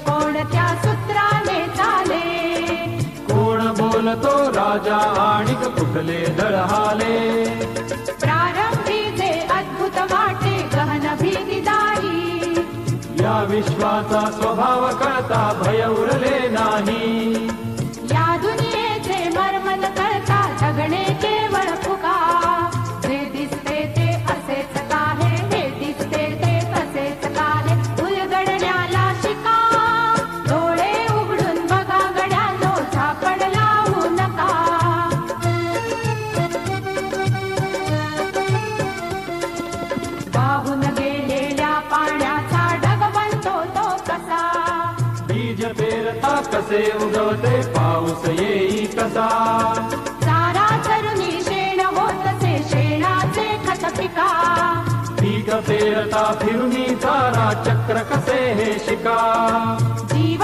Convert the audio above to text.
कोणत्या सूत्राने चाले? कोण बोलतो राजा आणिक कुठले दळहाले? प्रारंभी जे अद्भुत वाटे गहन भीतीदायी, या विश्वाचा स्वभाव कळता भय उरले नाही. या दुनियेचे मर्म न कळता जगणे केवळ फुगा. जे दिसते ते असेच काहे, हे दिसते ते तसेच काहे, उलगडण्याला शिका. डोळे उघडून बघा गड्यानो, झापड लावू नका. वाहून गेलेल्या पाण्याचा ढग बनतो तो कसा? बीज पेरता कसे उगवते पाऊस येई कसा? चारा चरुनी शेण होतसे शेणाचे खत पिका. पीक पेरता फिरुनी चारा चक्र कसे हे शिका? जीव